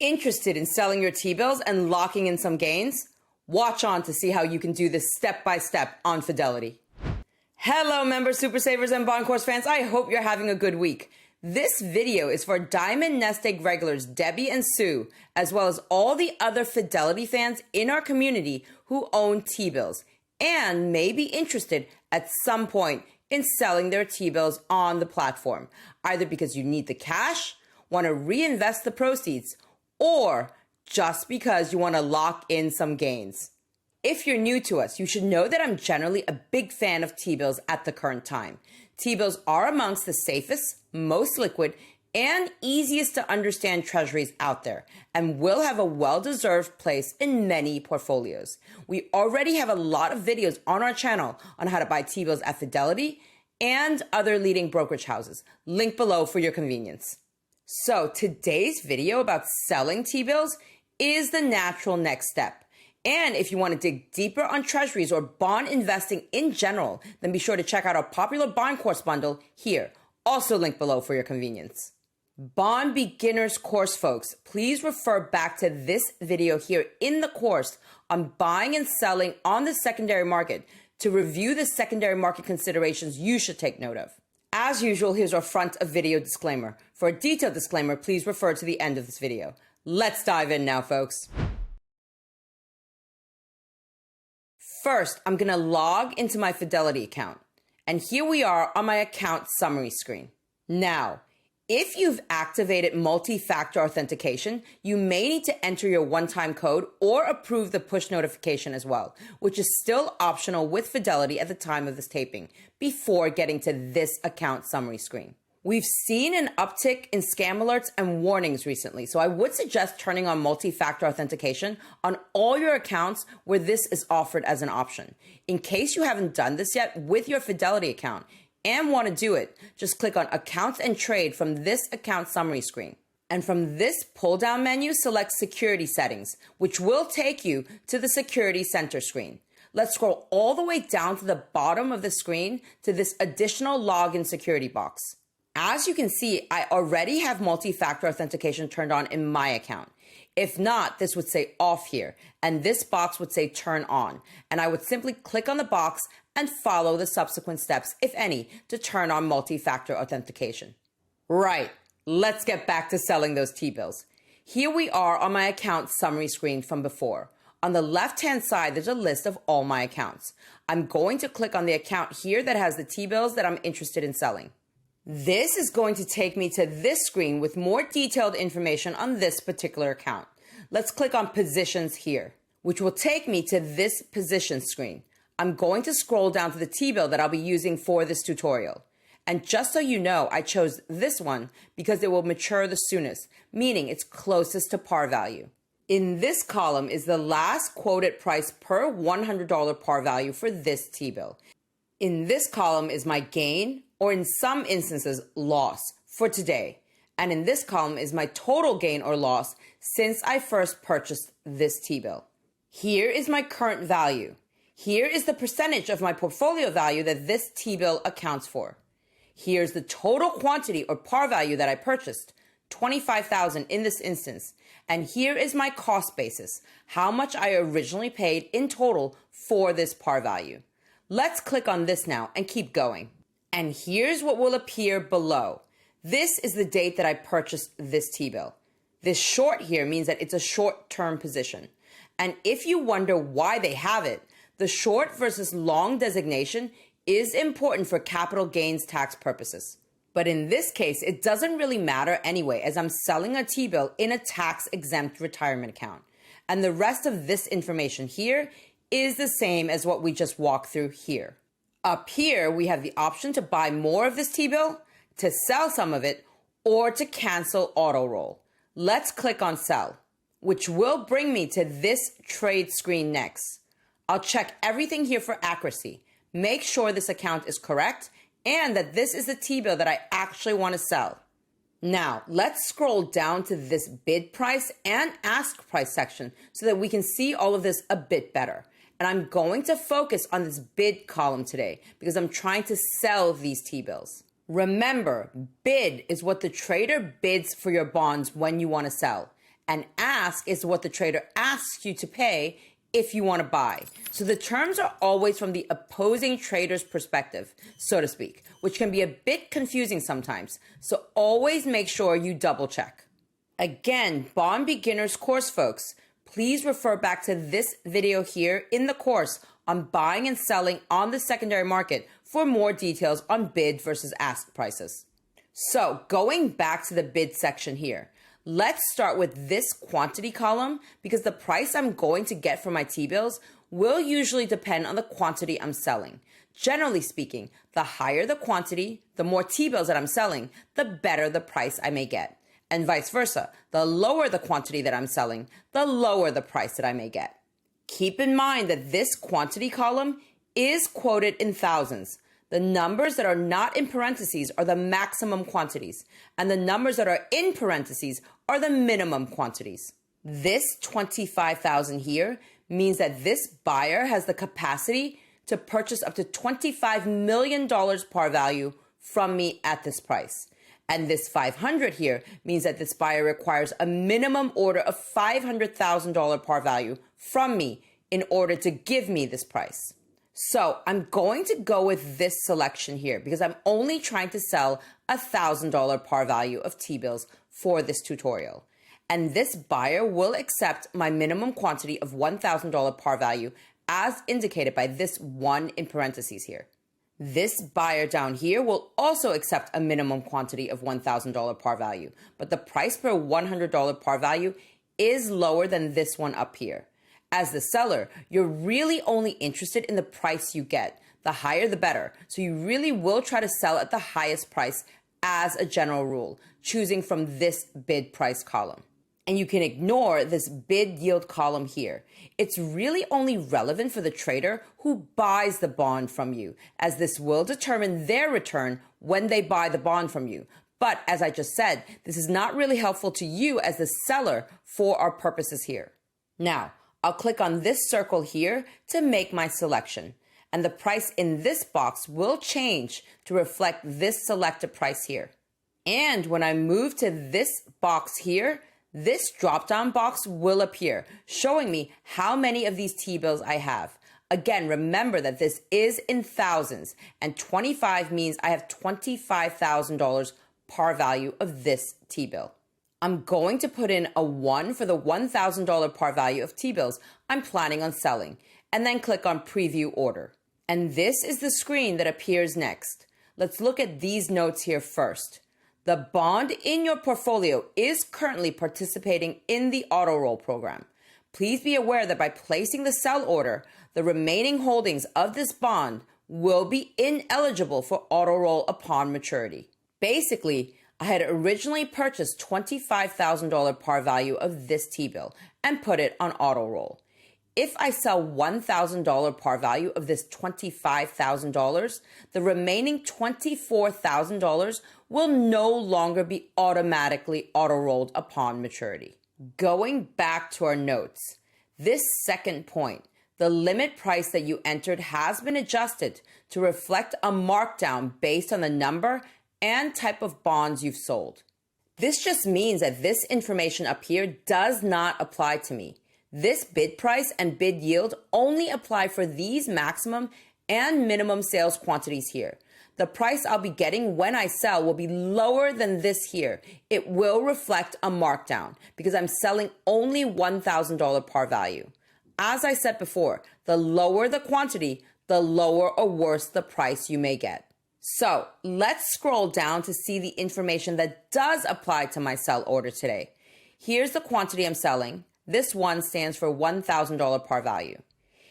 Interested in selling your T-bills and locking in some gains? Watch on to see how you can do this step by step on Fidelity. Hello members, super savers, and bond course fans. I hope you're having a good week. This video is for Diamond NestEgg regulars Debbie and Sue, as well as all the other Fidelity fans in our community who own T-bills and may be interested at some point in selling their T-bills on the platform, either because you need the cash, want to reinvest the proceeds, or just because you want to lock in some gains. If you're new to us, you should know that I'm generally a big fan of T-bills at the current time. T-bills are amongst the safest, most liquid, and easiest to understand treasuries out there, and will have a well-deserved place in many portfolios. We already have a lot of videos on our channel on how to buy T-bills at Fidelity and other leading brokerage houses. Link below for your convenience. So today's video about selling T-bills is the natural next step. And if you want to dig deeper on treasuries or bond investing in general, then be sure to check out our popular bond course bundle here, also linked below for your convenience. Bond beginners course folks, please refer back to this video here in the course on buying and selling on the secondary market to review the secondary market considerations you should take note of. As usual, here's our front of video disclaimer. For a detailed disclaimer, please refer to the end of this video. Let's dive in now, folks. First, I'm going to log into my Fidelity account. And here we are on my account summary screen. Now, if you've activated multi-factor authentication, you may need to enter your one-time code or approve the push notification as well, which is still optional with Fidelity at the time of this taping, before getting to this account summary screen. We've seen an uptick in scam alerts and warnings recently, so I would suggest turning on multi-factor authentication on all your accounts where this is offered as an option. In case you haven't done this yet with your Fidelity account and want to do it, just click on Accounts and Trade from this account summary screen. And from this pull-down menu, select Security Settings, which will take you to the Security Center screen. Let's scroll all the way down to the bottom of the screen to this additional login security box. As you can see, I already have multi-factor authentication turned on in my account. If not, this would say off here, and this box would say turn on. And I would simply click on the box and follow the subsequent steps, if any, to turn on multi-factor authentication. Right, let's get back to selling those T-bills. Here we are on my account summary screen from before. On the left-hand side, there's a list of all my accounts. I'm going to click on the account here that has the T-bills that I'm interested in selling. This is going to take me to this screen with more detailed information on this particular account. Let's click on Positions here, which will take me to this Position screen. I'm going to scroll down to the T-bill that I'll be using for this tutorial. And just so you know, I chose this one because it will mature the soonest, meaning it's closest to par value. In this column is the last quoted price per $100 par value for this T-bill. In this column is my gain, or in some instances, loss for today. And in this column is my total gain or loss since I first purchased this T-bill. Here is my current value. Here is the percentage of my portfolio value that this T-bill accounts for. Here's the total quantity or par value that I purchased, $25,000 in this instance. And here is my cost basis, how much I originally paid in total for this par value. Let's click on this now and keep going. And here's what will appear below. This is the date that I purchased this T-bill. This short here means that it's a short-term position. And if you wonder why they have it, the short versus long designation is important for capital gains tax purposes. But in this case, it doesn't really matter anyway, as I'm selling a T-bill in a tax-exempt retirement account. And the rest of this information here is the same as what we just walked through here. Up here, we have the option to buy more of this T-bill, to sell some of it, or to cancel auto roll. Let's click on Sell, which will bring me to this trade screen next. I'll check everything here for accuracy, make sure this account is correct, and that this is the T-bill that I actually want to sell. Now, let's scroll down to this bid price and ask price section so that we can see all of this a bit better. And I'm going to focus on this bid column today because I'm trying to sell these T-bills. Remember, bid is what the trader bids for your bonds when you want to sell. and ask is what the trader asks you to pay if you want to buy. So the terms are always from the opposing trader's perspective, so to speak, which can be a bit confusing sometimes. So always make sure you double check. Again, Bond Beginners course, folks, please refer back to this video here in the course on buying and selling on the secondary market for more details on bid versus ask prices. So going back to the bid section here, let's start with this quantity column because the price I'm going to get for my T-bills will usually depend on the quantity I'm selling. Generally speaking, the higher the quantity, the more T-bills that I'm selling, the better the price I may get. And vice versa, the lower the quantity that I'm selling, the lower the price that I may get. Keep in mind that this quantity column is quoted in thousands. The numbers that are not in parentheses are the maximum quantities, and the numbers that are in parentheses are the minimum quantities. This 25,000 here means that this buyer has the capacity to purchase up to $25 million par value from me at this price. And this 500 here means that this buyer requires a minimum order of $500,000 par value from me in order to give me this price. So I'm going to go with this selection here because I'm only trying to sell $1,000 par value of T-bills for this tutorial. And this buyer will accept my minimum quantity of $1,000 par value as indicated by this 1 in parentheses here. This buyer down here will also accept a minimum quantity of $1,000 par value, but the price per $100 par value is lower than this one up here. As the seller, you're really only interested in the price you get. The higher the better, so you really will try to sell at the highest price as a general rule, choosing from this bid price column. And you can ignore this bid yield column here. It's really only relevant for the trader who buys the bond from you, as this will determine their return when they buy the bond from you. But as I just said, this is not really helpful to you as the seller for our purposes here. Now, I'll click on this circle here to make my selection. And the price in this box will change to reflect this selected price here. And when I move to this box here, this drop-down box will appear, showing me how many of these T-bills I have. Again, remember that this is in thousands, and 25 means I have $25,000 par value of this T-bill. I'm going to put in a 1 for the $1,000 par value of T-bills I'm planning on selling, and then click on Preview Order. And this is the screen that appears next. Let's look at these notes here first. The bond in your portfolio is currently participating in the auto roll program. Please be aware that by placing the sell order, the remaining holdings of this bond will be ineligible for auto roll upon maturity. Basically, I had originally purchased $25,000 par value of this T-bill and put it on auto roll. If I sell $1,000 par value of this $25,000, the remaining $24,000 will no longer be automatically auto-rolled upon maturity. Going back to our notes, this second point, the limit price that you entered has been adjusted to reflect a markdown based on the number and type of bonds you've sold. This just means that this information up here does not apply to me. This bid price and bid yield only apply for these maximum and minimum sales quantities here. The price I'll be getting when I sell will be lower than this here. It will reflect a markdown because I'm selling only $1,000 par value. As I said before, the lower the quantity, the lower or worse the price you may get. So let's scroll down to see the information that does apply to my sell order today. Here's the quantity I'm selling. This one stands for $1,000 par value.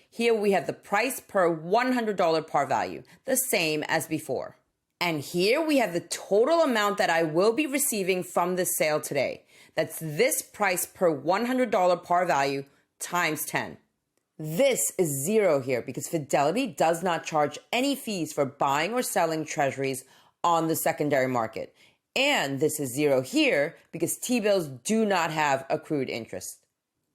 Here we have the price per $100 par value, the same as before. And here we have the total amount that I will be receiving from this sale today. That's this price per $100 par value times 10. This is 0 here because Fidelity does not charge any fees for buying or selling treasuries on the secondary market. And this is 0 here because T-bills do not have accrued interest.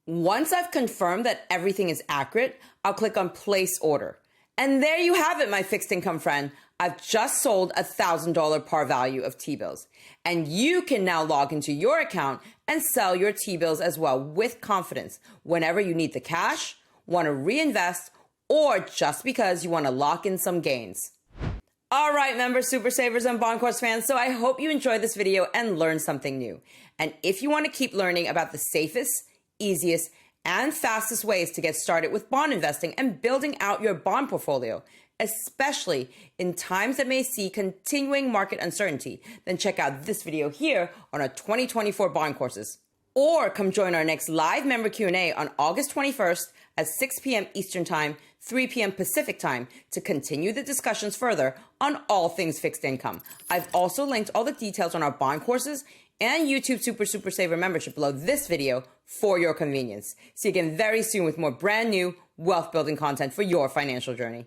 Once I've confirmed that everything is accurate, I'll click on Place Order. And there you have it, my fixed income friend. I've just sold $1,000 par value of T-bills. And you can now log into your account and sell your T-bills as well with confidence whenever you need the cash, want to reinvest, or just because you want to lock in some gains. All right, members, super savers, and bond course fans. So I hope you enjoyed this video and learned something new. And if you want to keep learning about the safest, easiest, and fastest ways to get started with bond investing and building out your bond portfolio, especially in times that may see continuing market uncertainty, then check out this video here on our 2024 bond courses. Or come join our next live member Q&A on August 21st at 6 p.m. Eastern Time, 3 p.m. Pacific Time to continue the discussions further on all things fixed income. I've also linked all the details on our bond courses and YouTube Super Saver membership below this video for your convenience. See you again very soon with more brand new wealth building content for your financial journey.